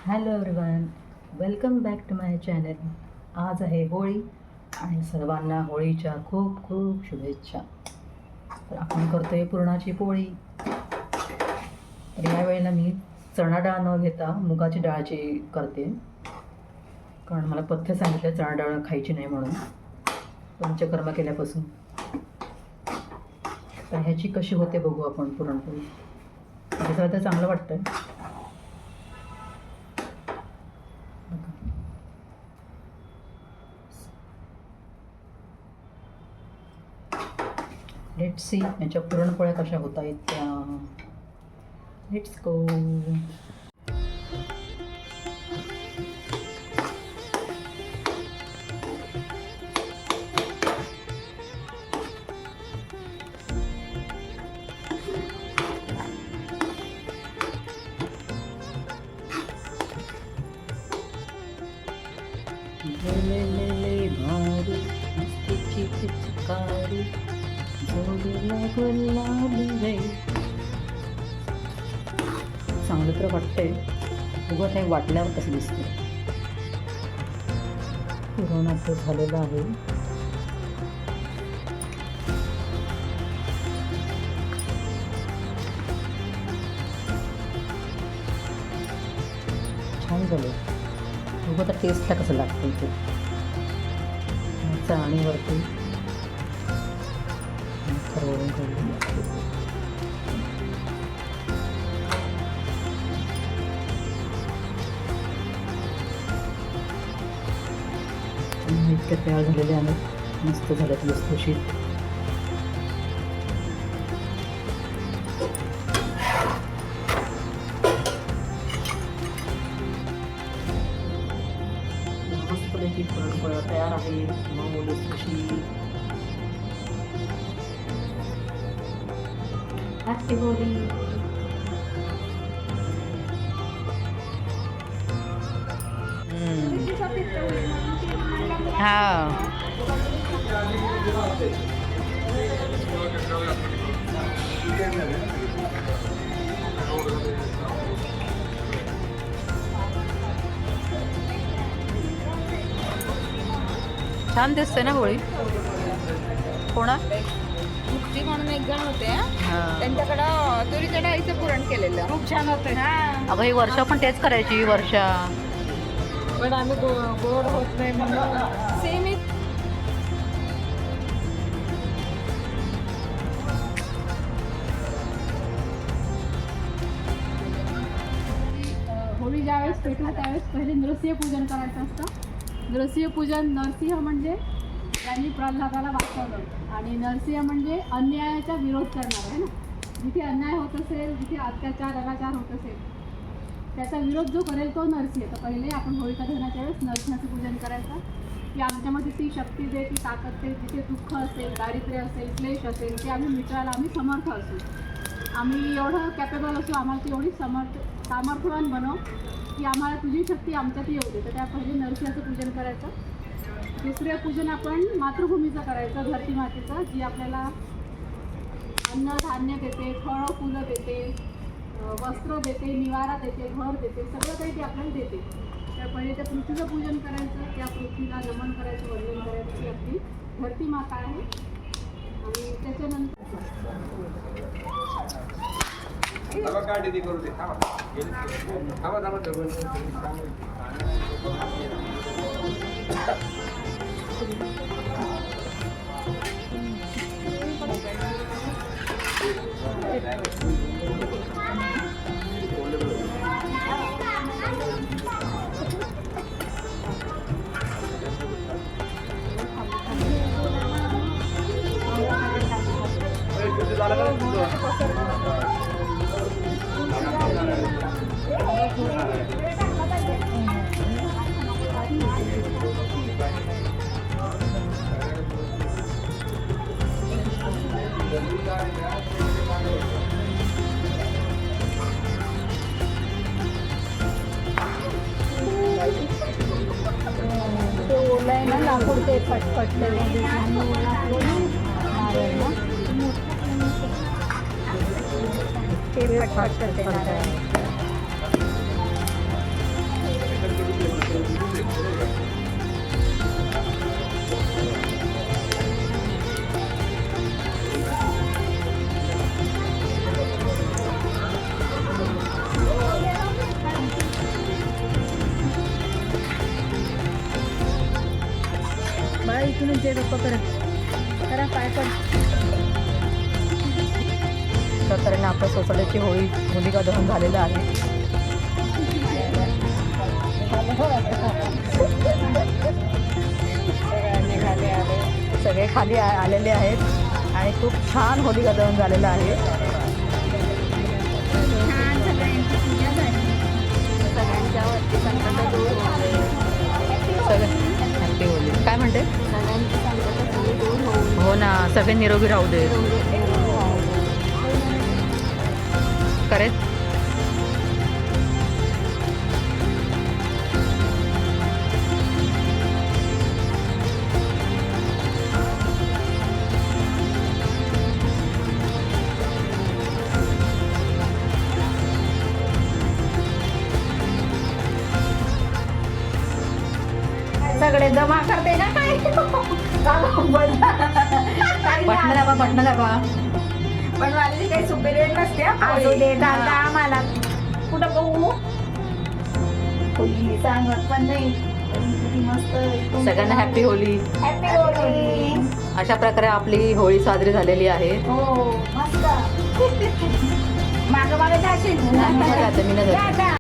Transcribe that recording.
Hello everyone, welcome back to my channel. आज आहे होळी आणि सर्वांना होळीच्या खूप खूप शुभेच्छा. तर आपण करतोय पुरणाची पोळी. तर यावेळेला मी चणा डाळ न घेता मुगाची डाळची करते, कारण मला पथ्य सांगितलं चणा डाळ खायची नाही म्हणून पंचकर्म केल्यापासून. तर ह्याची कशी होते बघू आपण पुरणपोळी. त्याचं तर चांगलं वाटतं. लेट्स सी याच्या पुरणपोळ्या कशा होत आहेत त्या. Let's go. भारी मस्तीची पिचकारी जोडीला गुलाबी रे. चांगलं तर वाटतंय, उगाच हे वाटल्यावर कसं दिसतं. पुरण आता झालेलं आहे. छान झालं. उगाच आता टेस्टला कसं लागतं ते चाळणीवरती खरवडून काढून इतक्या तयार झालेले आहेत. मस्त झाल्यात लसलुशीत. मस्तपैकी पुरणपोळ्या तयार आहे. मऊ लसलुशीत. हॅपी होळी. हा, छान दिसते ना होळी. कोणा मुक्ती म्हणून एक जण होते, त्यांच्याकडं तुरीच्या डाळीचं पुरण केलेलं खूप छान होतं. अगं ही वर्षा पण तेच करायची. वर्षा पण आम्ही गोड होत नाही म्हणून सेम होळी ज्यावेळेस पेटवू त्यावेळेस पहिले नरसिंह पूजन करायचं असतं. नरसिंह पूजन, नरसिंह म्हणजे त्यांनी प्रल्हादाला वाचवलं आणि नरसिंह म्हणजे अन्यायाचा विरोध करणार आहे ना. जिथे अन्याय होत असेल, जिथे अत्याचार अनाचार होत असेल, त्याचा विरोध जो करेल तो नरसिंह. तर पहिले आपण होळीका दहनाच्या वेळेस नरसिंहाचं पूजन करायचं की आमच्यामध्ये ती शक्ती दे, ती ताकद दे. जिथे दुःख असेल, दारिद्र्य असेल, क्लेश असेल, ते आम्ही मिटवायला आम्ही समर्थ असू. आम्ही एवढं कॅपेबल असू, आम्हाला ती एवढी सामर्थ्यवान बनव की आम्हाला तुझी शक्ती आमच्यात येऊ दे. तर त्या पहिले नरसिंहाचं पूजन करायचं. दुसरं पूजन आपण मातृभूमीचं करायचं, धरती मातेचं, जी आपल्याला अन्न धान्य देते, फळं फुलं देते, वस्त्र देते, निवारा देते, घर देते, सगळं काही ती आपल्याला देते. तर पहिले त्या पृथ्वीचं पूजन करायचं, त्या पृथ्वीला नमन करायचं, वंदन करायचं की आपली धरती माता आहे. आणि त्याच्यानंतर लाकूड ते फटफटते ते फटफट करते. त्यांचे लोक करत करा पाय पण. तर तऱ्हेने आपल्या सोसायटीची होळी होलिका दहन झालेलं आहे. सगळे खाली आलेले आहेत आणि खूप छान होलिका दहन झालेलं आहे. छान सगळ्यांची पूजा झाली. सगळ्यांच्या वरती संकट दूर होते. सगळे हॅपी होली. काय म्हणते? सगळ्यांची संकट दूर होऊन हो ना, सगळे निरोगी राहू दे. करेक्ट. सगळे जमा करते ना काय. पटना दाबा, पटना दाबा. पण माझी काही सुपेरियर नसते. असू दे दादा आम्हाला कुठं बघू कोणी सांगत पण नाही. किती मस्त सगळ्यांना हॅपी होली. Happy Holy. अशा प्रकारे आपली होळी साजरी झालेली आहे. हो मस्त. मागं मागं जाशील. मी नाही जाते.